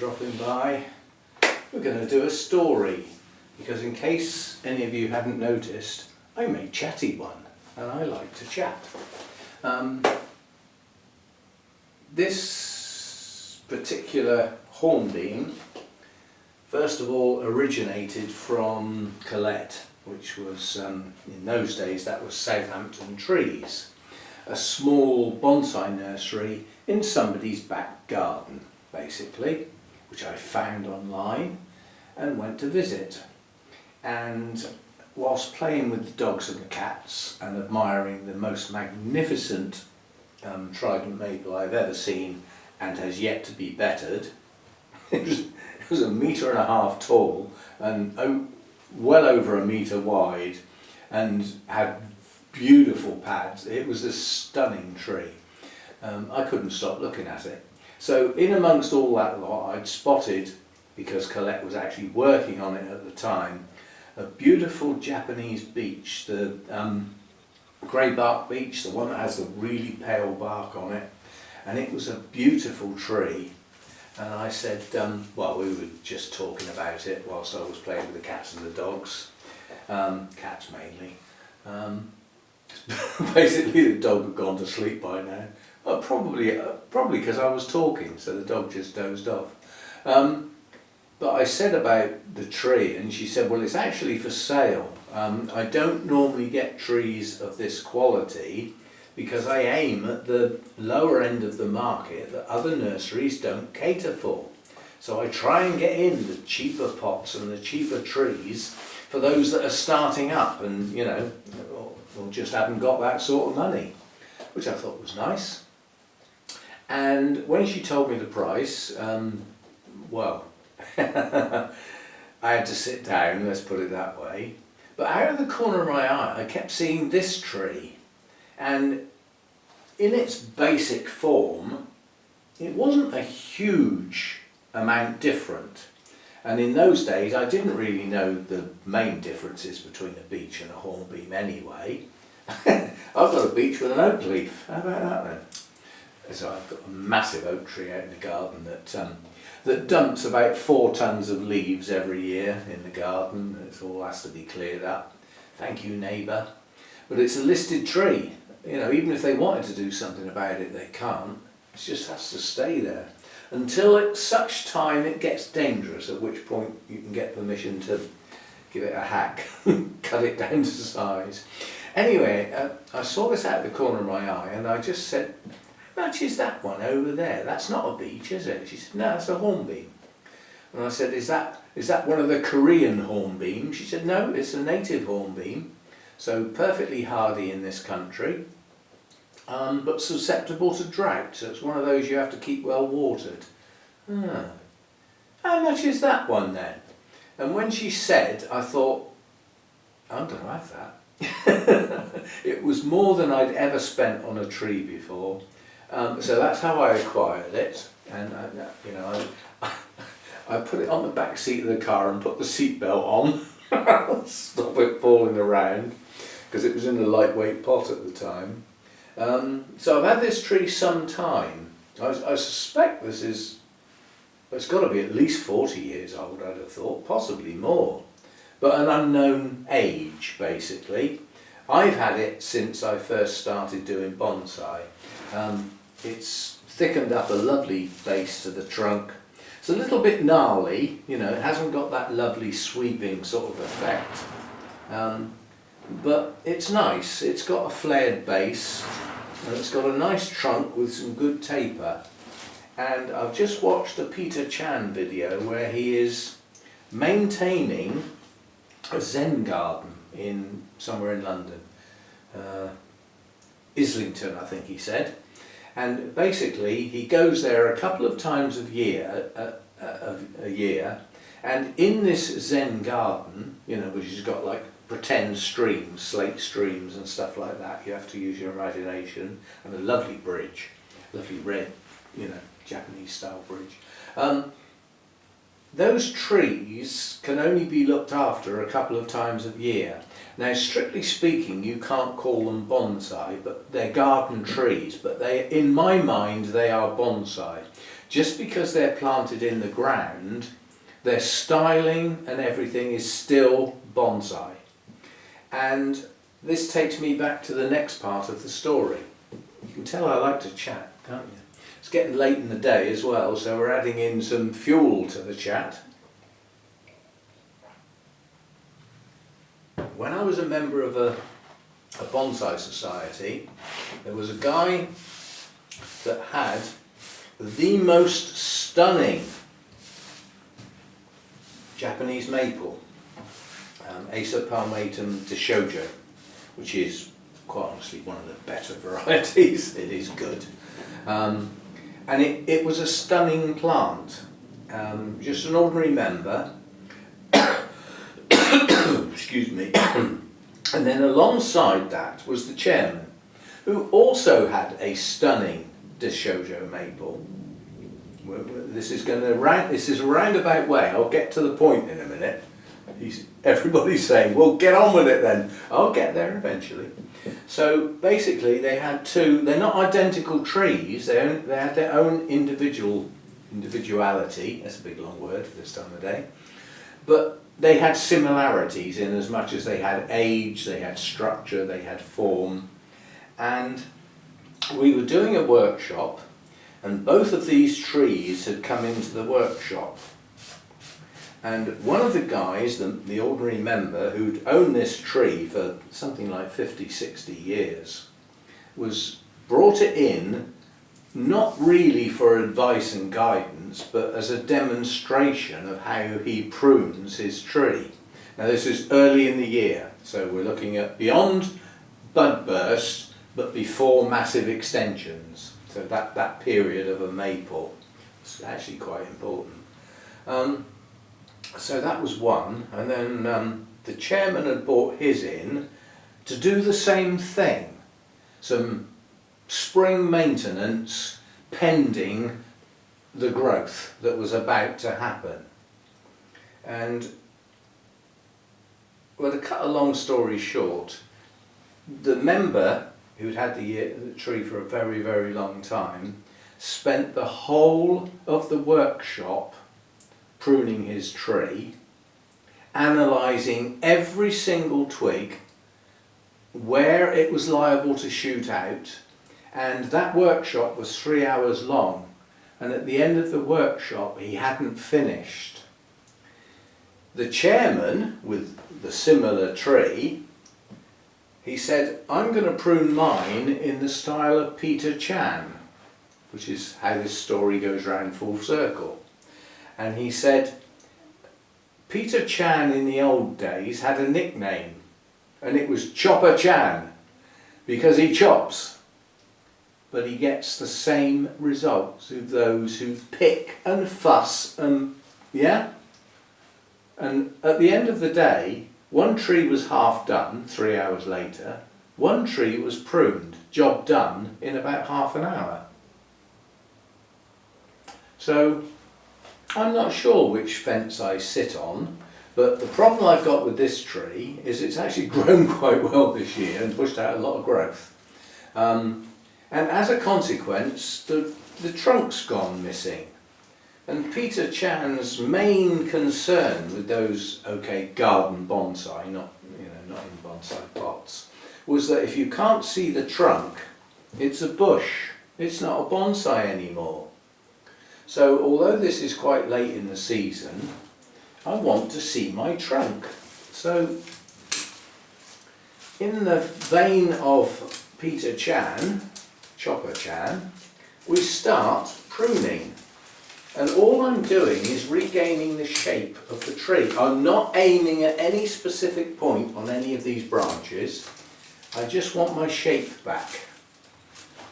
dropping by. We're going to do a story because in case any of you hadn't noticed, I'm a chatty one and I like to chat. This particular hornbeam first of all originated from Colette, which was, in those days, that was Southampton Trees, a small bonsai nursery in somebody's back garden, basically, which I found online and went to visit. And whilst playing with the dogs and the cats and admiring the most magnificent trident maple I've ever seen and has yet to be bettered, it was 1.5 meters tall and well over 1 meter wide and had beautiful pads. It was a stunning tree. I couldn't stop looking at it. So in amongst all that lot, I'd spotted, because Colette was actually working on it at the time, a beautiful Japanese beech, the grey bark beech, the one that has the really pale bark on it, and it was a beautiful tree. And I said, well, we were just talking about it whilst I was playing with the cats and the dogs, cats mainly. Basically the dog had gone to sleep by now. Well, probably because I was talking, so the dog just dozed off. But I said about the tree and she said, well, it's actually for sale. I don't normally get trees of this quality because I aim at the lower end of the market that other nurseries don't cater for. So I try and get in the cheaper pots and the cheaper trees for those that are starting up and, you know, or just haven't got that sort of money, which I thought was nice. And when she told me the price, well, I had to sit down, let's put it that way. But out of the corner of my eye, I kept seeing this tree. And in its basic form, it wasn't a huge amount different. And in those days, I didn't really know the main differences between a beech and a hornbeam anyway. I've got a beech with an oak leaf. How about that then? So I've got a massive oak tree out in the garden that dumps about 4 tons of leaves every year in the garden. It all has to be cleared up. Thank you, neighbour. But it's a listed tree. You know, even if they wanted to do something about it, they can't. It just has to stay there until at such time it gets dangerous, at which point you can get permission to give it a hack, cut it down to size. Anyway, I saw this out of the corner of my eye and I just said, how much is that one over there? That's not a beech, is it? She said, no, it's a hornbeam. And I said, is that one of the Korean hornbeams? She said, no, it's a native hornbeam. So perfectly hardy in this country, but susceptible to drought. So it's one of those you have to keep well watered. How much is that one then? And when she said, I thought, I'm going to have that. It was more than I'd ever spent on a tree before. So that's how I acquired it. And you know, I put it on the back seat of the car and put the seatbelt on, stop it falling around, because it was in a lightweight pot at the time. So I've had this tree some time. I suspect it's got to be at least 40 years old, I'd have thought, possibly more. But an unknown age, basically. I've had it since I first started doing bonsai. It's thickened up a lovely base to the trunk. It's a little bit gnarly, you know, it hasn't got that lovely sweeping sort of effect. But it's nice. It's got a flared base and it's got a nice trunk with some good taper. And I've just watched a Peter Chan video where he is maintaining a Zen garden somewhere in London. Islington, I think he said. And basically he goes there a couple of times a year, and in this Zen garden, you know, which has got like pretend streams, slate streams and stuff like that, you have to use your imagination, and a lovely bridge, lovely red, you know, Japanese style bridge. Those trees can only be looked after a couple of times a year. Now, strictly speaking, you can't call them bonsai, but they're garden trees, but in my mind, they are bonsai. just because they're planted in the ground, their styling and everything is still bonsai. And this takes me back to the next part of the story. You can tell I like to chat, can't you? It's getting late in the day as well, so we're adding in some fuel to the chat. When I was a member of a bonsai society, there was a guy that had the most stunning Japanese maple, Acer palmatum deshojo, which is quite honestly one of the better varieties. It is good. And it was a stunning plant. Just an ordinary member. Excuse me. And then alongside that was the chairman, who also had a stunning deshojo maple. This is a roundabout way. I'll get to the point in a minute. Everybody's saying, well, get on with it then. I'll get there eventually. So basically they had two, they're not identical trees, they had their own individuality, that's a big long word for this time of day, but they had similarities in as much as they had age, they had structure, they had form. And we were doing a workshop, and both of these trees had come into the workshop. And one of the guys, the ordinary member, who'd owned this tree for something like 50, 60 years, brought it in, not really for advice and guidance, but as a demonstration of how he prunes his tree. Now this is early in the year, so we're looking at beyond bud burst, but before massive extensions. So that period of a maple is actually quite important. So that was one, and then the chairman had brought his in to do the same thing. Some spring maintenance pending the growth that was about to happen. And well, to cut a long story short, the member who'd had the tree for a very, very long time spent the whole of the workshop pruning his tree, analysing every single twig, where it was liable to shoot out, and that workshop was 3 hours long, and at the end of the workshop he hadn't finished. The chairman, with the similar tree, he said, I'm going to prune mine in the style of Peter Chan, which is how this story goes round full circle. And he said, Peter Chan in the old days had a nickname, and it was Chopper Chan, because he chops, but he gets the same results with those who pick and fuss and, yeah? And at the end of the day, one tree was half done 3 hours later, one tree was pruned, job done in about half an hour. So I'm not sure which fence I sit on, but the problem I've got with this tree is it's actually grown quite well this year and pushed out a lot of growth. And as a consequence, the trunk's gone missing. And Peter Chan's main concern with those, garden bonsai, not in bonsai pots, was that if you can't see the trunk, it's a bush. It's not a bonsai anymore. So although this is quite late in the season, I want to see my trunk. So in the vein of Peter Chan, Chopper Chan, we start pruning. And all I'm doing is regaining the shape of the tree. I'm not aiming at any specific point on any of these branches. I just want my shape back.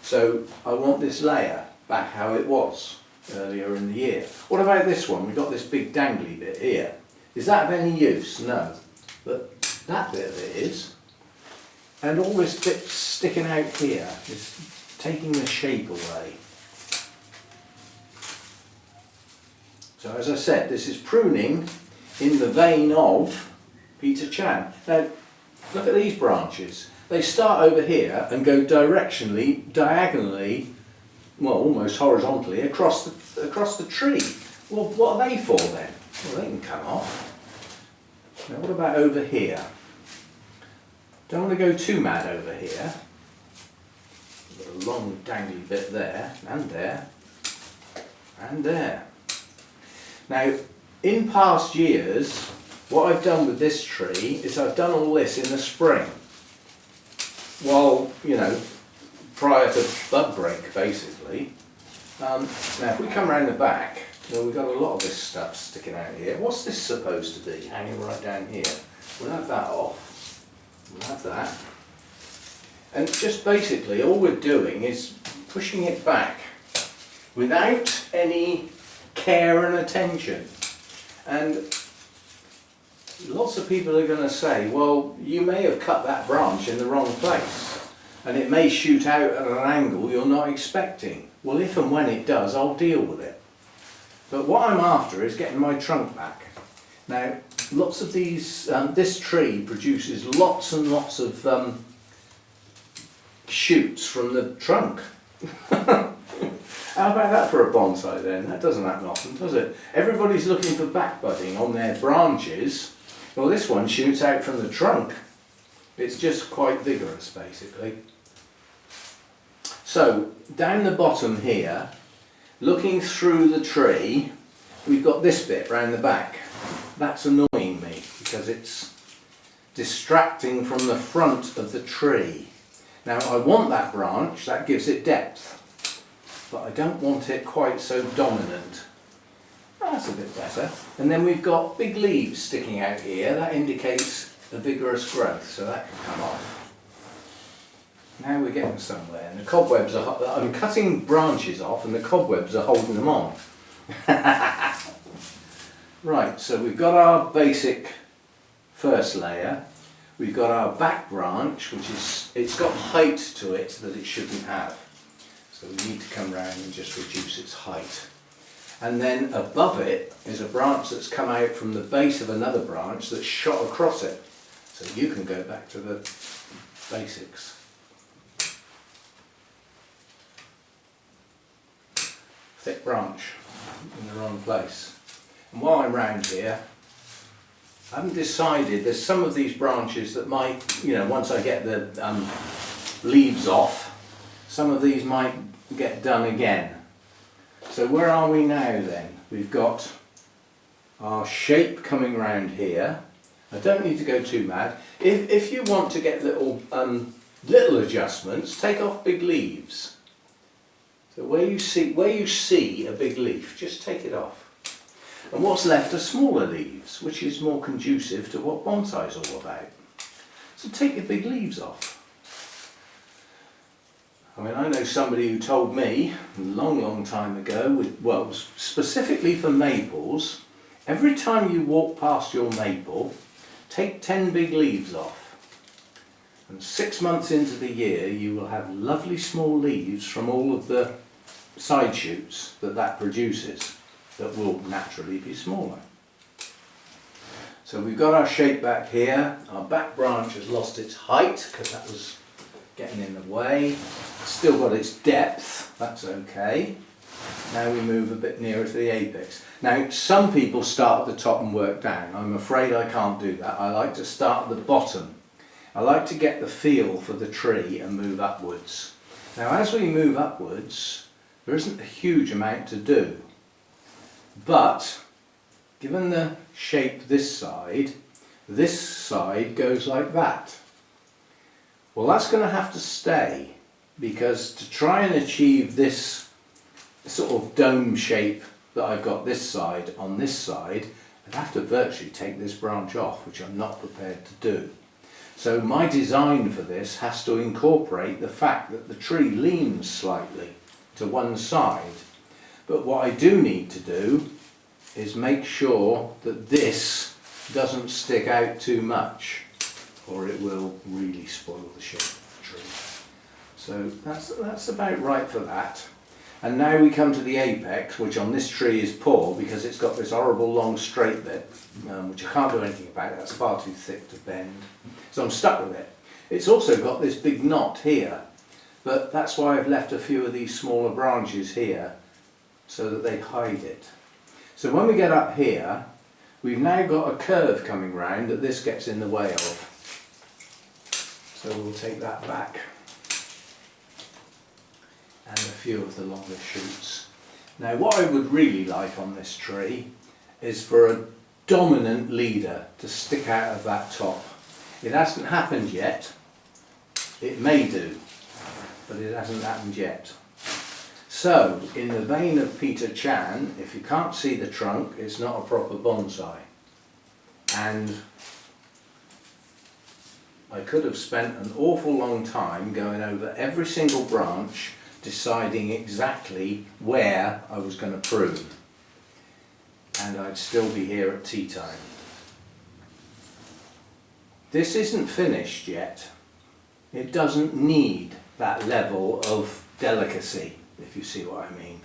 So I want this layer back how it was earlier in the year. What about this one? We've got this big dangly bit here. Is that of any use? No. But that bit of it is. And all this bit sticking out here is taking the shape away. So as I said, this is pruning in the vein of Peter Chan. Now, look at these branches. They start over here and go diagonally well, almost horizontally across the tree. Well, what are they for then? Well, they can come off. Now what about over here? Don't want to go too mad over here. Got a long dangly bit there, and there, and there. Now, in past years, what I've done with this tree is I've done all this in the spring. Well, you know, prior to bud break, basically. Now, if we come around the back, well, we've got a lot of this stuff sticking out here. What's this supposed to be, hanging right down here? We'll have that off. We'll have that. And just basically, all we're doing is pushing it back without any care and attention. And lots of people are going to say, well, you may have cut that branch in the wrong place and it may shoot out at an angle you're not expecting. Well, if and when it does, I'll deal with it. But what I'm after is getting my trunk back. Now, lots of these, this tree produces lots and lots of shoots from the trunk. How about that for a bonsai then? That doesn't happen often, does it? Everybody's looking for back budding on their branches. Well, this one shoots out from the trunk. It's just quite vigorous, basically. So, down the bottom here, looking through the tree, we've got this bit round the back. That's annoying me because it's distracting from the front of the tree. Now, I want that branch, that gives it depth, but I don't want it quite so dominant. That's a bit better. And then we've got big leaves sticking out here. That indicates a vigorous growth, so that can come off. Now we're getting somewhere, and the cobwebs are, I'm cutting branches off and the cobwebs are holding them on. Right, so we've got our basic first layer. We've got our back branch, which is, it's got height to it that it shouldn't have. So we need to come round and just reduce its height. And then above it is a branch that's come out from the base of another branch that's shot across it. So you can go back to the basics. Thick branch in the wrong place. And while I'm round here, I haven't decided, there's some of these branches that might, you know, once I get the leaves off, some of these might get done again. So where are we now then? We've got our shape coming round here. I don't need to go too mad. If you want to get little adjustments, take off big leaves. So where you see a big leaf, just take it off. And what's left are smaller leaves, which is more conducive to what bonsai is all about. So take your big leaves off. I mean, I know somebody who told me a long time ago, well, specifically for maples, every time you walk past your maple, take 10 big leaves off. And 6 months into the year, you will have lovely small leaves from all of the side shoots that produces, that will naturally be smaller. So we've got our shape back here. Our back branch has lost its height because that was getting in the way. Still got its depth, that's okay. Now we move a bit nearer to the apex. Now some people start at the top and work down. I'm afraid I can't do that. I like to start at the bottom. I like to get the feel for the tree and move upwards. Now as we move upwards, there isn't a huge amount to do. But given the shape this side goes like that. Well, that's going to have to stay, because to try and achieve this sort of dome shape that I've got this side on this side, I'd have to virtually take this branch off, which I'm not prepared to do. So my design for this has to incorporate the fact that the tree leans slightly to one side. But what I do need to do is make sure that this doesn't stick out too much, or it will really spoil the shape of the tree. So that's about right for that. And now we come to the apex, which on this tree is poor because it's got this horrible long straight bit, which I can't do anything about. That's far too thick to bend. So I'm stuck with it. It's also got this big knot here. but that's why I've left a few of these smaller branches here so that they hide it. So when we get up here, we've now got a curve coming round that this gets in the way of. So we'll take that back. And a few of the longer shoots. Now what I would really like on this tree is for a dominant leader to stick out of that top. It hasn't happened yet. It may do, but it hasn't happened yet. So, in the vein of Peter Chan, if you can't see the trunk, it's not a proper bonsai. And I could have spent an awful long time going over every single branch, deciding exactly where I was going to prune. And I'd still be here at tea time. This isn't finished yet. It doesn't need that level of delicacy, if you see what I mean.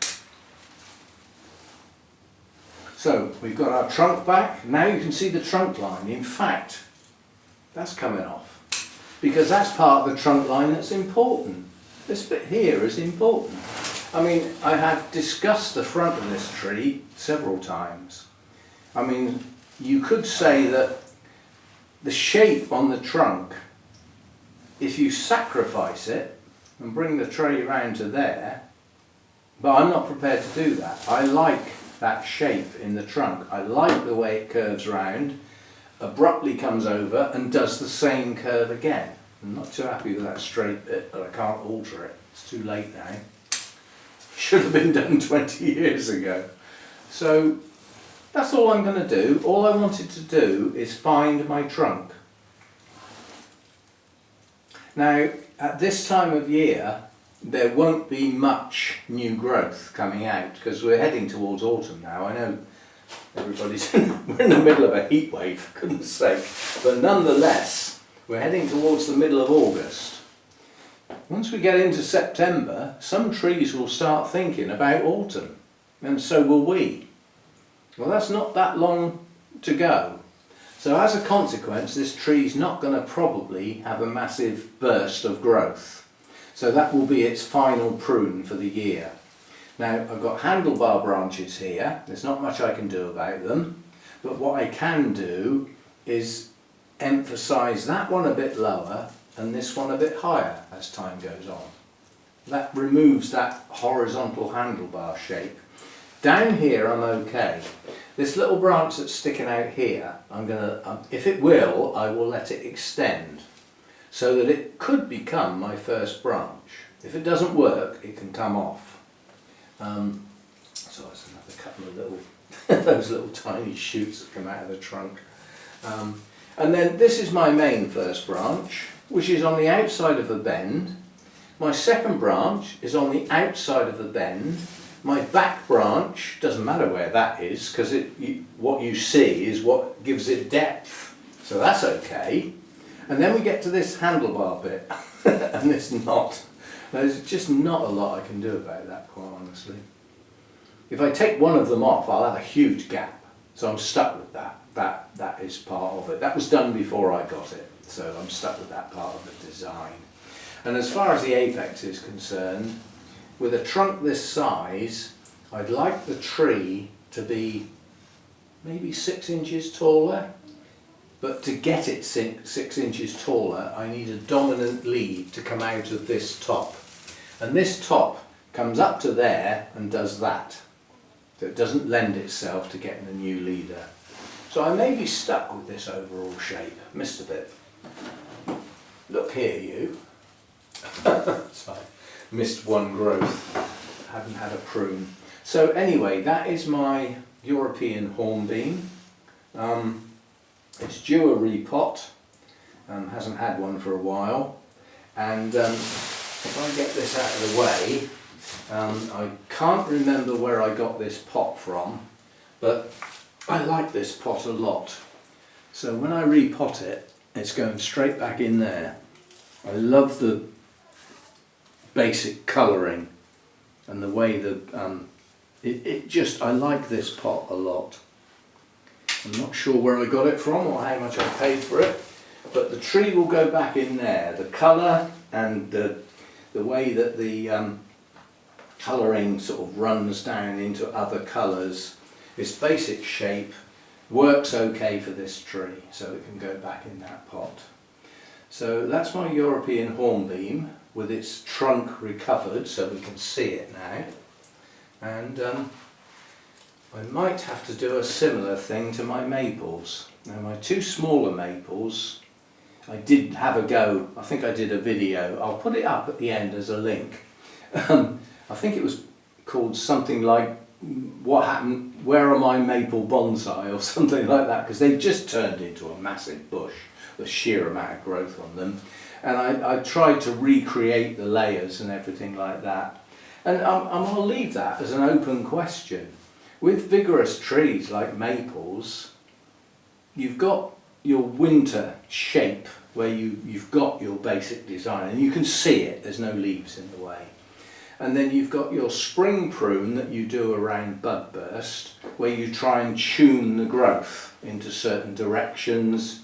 So we've got our trunk back. Now you can see the trunk line. In fact, that's coming off, because that's part of the trunk line that's important. This bit here is important. I mean, I have discussed the front of this tree several times. I mean, you could say that the shape on the trunk, if you sacrifice it and bring the tree around to there, but I'm not prepared to do that. I like that shape in the trunk. I like the way it curves round, abruptly comes over and does the same curve again. I'm not too happy with that straight bit, but I can't alter it. It's too late now. Should have been done 20 years ago. So that's all I'm going to do. All I wanted to do is find my trunk. Now, at this time of year, there won't be much new growth coming out because we're heading towards autumn now. I know everybody's we're in the middle of a heat wave, for goodness sake, but nonetheless, we're heading towards the middle of August. Once we get into September, some trees will start thinking about autumn, and so will we. Well, that's not that long to go. So as a consequence, this tree's not going to probably have a massive burst of growth. So that will be its final prune for the year. Now, I've got handlebar branches here. There's not much I can do about them, but what I can do is emphasise that one a bit lower and this one a bit higher as time goes on. That removes that horizontal handlebar shape. Down here I'm okay. This little branch that's sticking out here, I'm gonna, if it will, I will let it extend so that it could become my first branch. If it doesn't work, it can come off. So that's another couple of little, those little tiny shoots that come out of the trunk. And then this is my main first branch, which is on the outside of a bend. My second branch is on the outside of the bend. My back branch, doesn't matter where that is, because what you see is what gives it depth. So that's okay. And then we get to this handlebar bit, and it's not. There's just not a lot I can do about that, quite honestly. If I take one of them off, I'll have a huge gap. So I'm stuck with that. That is part of it. That was done before I got it, so I'm stuck with that part of the design. And as far as the apex is concerned, with a trunk this size, I'd like the tree to be maybe 6 inches taller, but to get it 6 inches taller, I need a dominant lead to come out of this top. And this top comes up to there and does that. So it doesn't lend itself to getting a new leader. So I may be stuck with this overall shape. Missed a bit. Look here, you. Sorry. Missed one growth. Haven't had a prune. So anyway, that is my European hornbeam. It's due a repot. Hasn't had one for a while. And if I get this out of the way, I can't remember where I got this pot from, but I like this pot a lot. So when I repot it, it's going straight back in there. I love the basic colouring and the way that I like this pot a lot. I'm not sure where I got it from or how much I paid for it, but the tree will go back in there. The colour and the the way that the colouring sort of runs down into other colours, its basic shape works okay for this tree, so it can go back in that pot. So that's my European hornbeam with its trunk recovered so we can see it now. And I might have to do a similar thing to my maples. Now my two smaller maples, I did have a go. I think I did a video. I'll put it up at the end as a link. I think it was called something like "What Happened? Where Are My Maple Bonsai?" or something like that, because they just turned into a massive bush, the sheer amount of growth on them. And I tried to recreate the layers and everything like that. And I'll leave that as an open question. With vigorous trees like maples, you've got your winter shape where you've got your basic design and you can see it, there's no leaves in the way. And then you've got your spring prune that you do around bud burst, where you try and tune the growth into certain directions,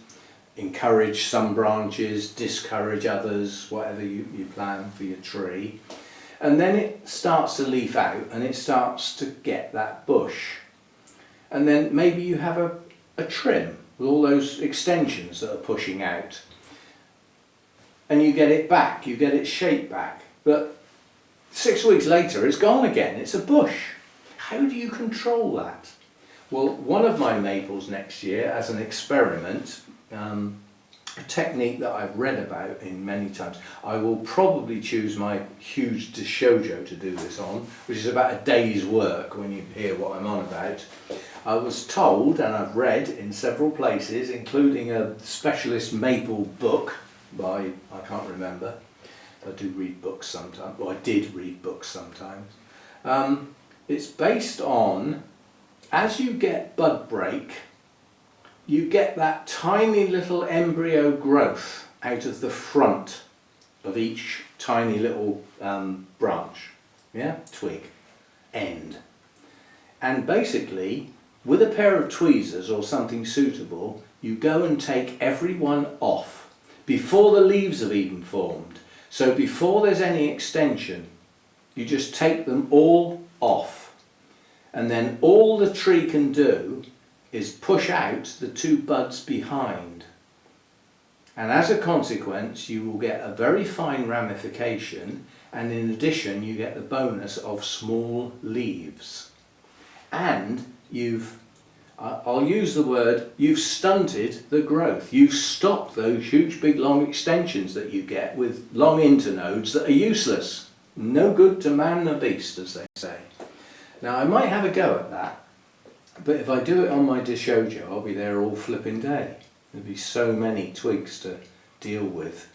encourage some branches, discourage others, whatever you plan for your tree. And then it starts to leaf out and it starts to get that bush. And then maybe you have a trim with all those extensions that are pushing out. And you get it back, you get its shape back. But 6 weeks later it's gone again, it's a bush. How do you control that? Well, one of my maples next year, as an experiment, a technique that I've read about in many times, I will probably choose my huge Dishojo to do this on, which is about a day's work when you hear what I'm on about. I was told, and I've read in several places, including a specialist maple book by, I can't remember, I do read books sometimes, well I did read books sometimes. It's based on, as you get bud break, you get that tiny little embryo growth out of the front of each tiny little branch, yeah, twig, end. And basically, with a pair of tweezers or something suitable, you go and take every one off before the leaves have even formed. So before there's any extension, you just take them all off. And then all the tree can do is push out the two buds behind. And as a consequence, you will get a very fine ramification, and in addition you get the bonus of small leaves. And I'll use the word, you've stunted the growth. You've stopped those huge big long extensions that you get with long internodes that are useless. No good to man nor beast, as they say. Now I might have a go at that. But if I do it on my Dishojo, I'll be there all flipping day. There'll be so many twigs to deal with.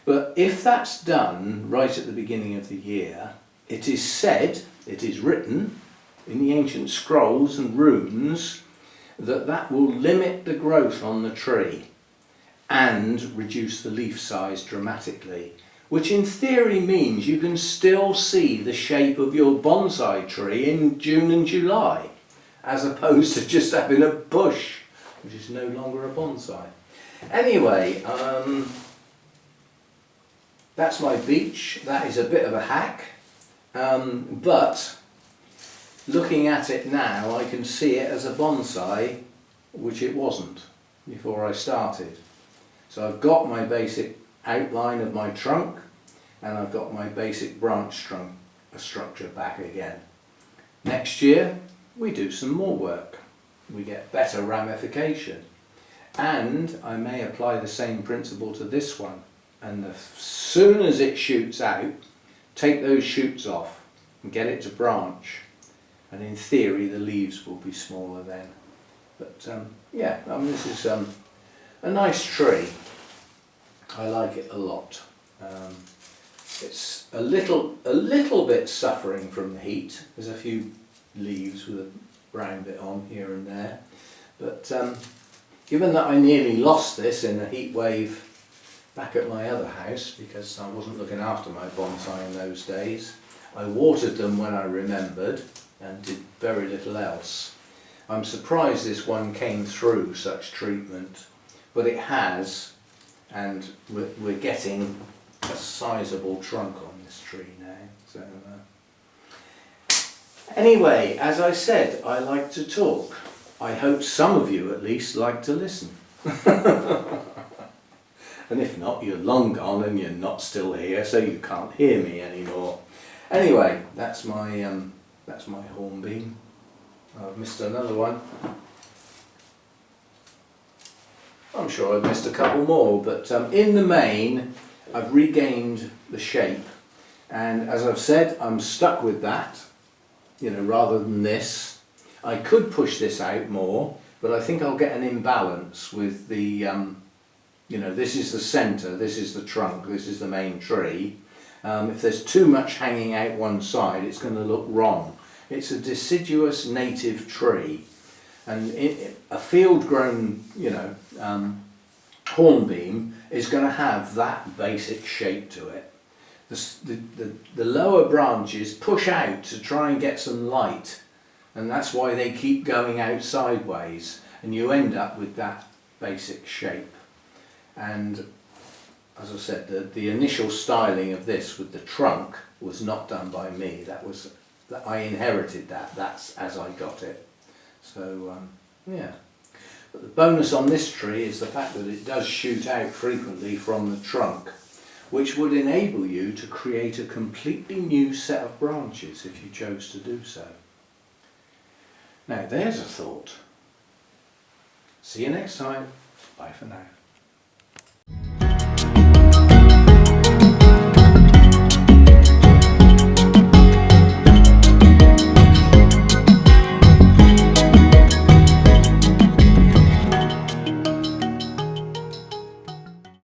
But if that's done right at the beginning of the year, it is said, it is written in the ancient scrolls and runes, that will limit the growth on the tree and reduce the leaf size dramatically. Which in theory means you can still see the shape of your bonsai tree in June and July, as opposed to just having a bush, which is no longer a bonsai. Anyway, that's my beech. That is a bit of a hack, but looking at it now, I can see it as a bonsai, which it wasn't before I started. So I've got my basic outline of my trunk, and I've got my basic branch structure back again. Next year, we do some more work. We get better ramification. And I may apply the same principle to this one. And as soon as it shoots out, take those shoots off and get it to branch. And in theory, the leaves will be smaller then. But yeah, I mean, this is a nice tree. I like it a lot. It's a little bit suffering from the heat. There's a few leaves with a brown bit on here and there, but given that I nearly lost this in a heat wave back at my other house because I wasn't looking after my bonsai in those days, I watered them when I remembered and did very little else. I'm surprised this one came through such treatment, but it has, and we're getting a sizable trunk on this tree now. So anyway, as I said, I like to talk. I hope some of you at least like to listen. And if not, you're long gone and you're not still here, so you can't hear me anymore. Anyway, that's my hornbeam. I've missed another one. I'm sure I've missed a couple more, but in the main, I've regained the shape, and as I've said, I'm stuck with that, you know, rather than this. I could push this out more, but I think I'll get an imbalance with the, you know, this is the centre, this is the trunk, this is the main tree. If there's too much hanging out one side, it's going to look wrong. It's a deciduous native tree, and a field-grown, you know, hornbeam is going to have that basic shape to it. The lower branches push out to try and get some light, and that's why they keep going out sideways, and you end up with that basic shape. And as I said, the initial styling of this with the trunk was not done by me. I inherited that. That's as I got it. So yeah. But the bonus on this tree is the fact that it does shoot out frequently from the trunk, which would enable you to create a completely new set of branches if you chose to do so. Now there's a thought. See you next time. Bye for now.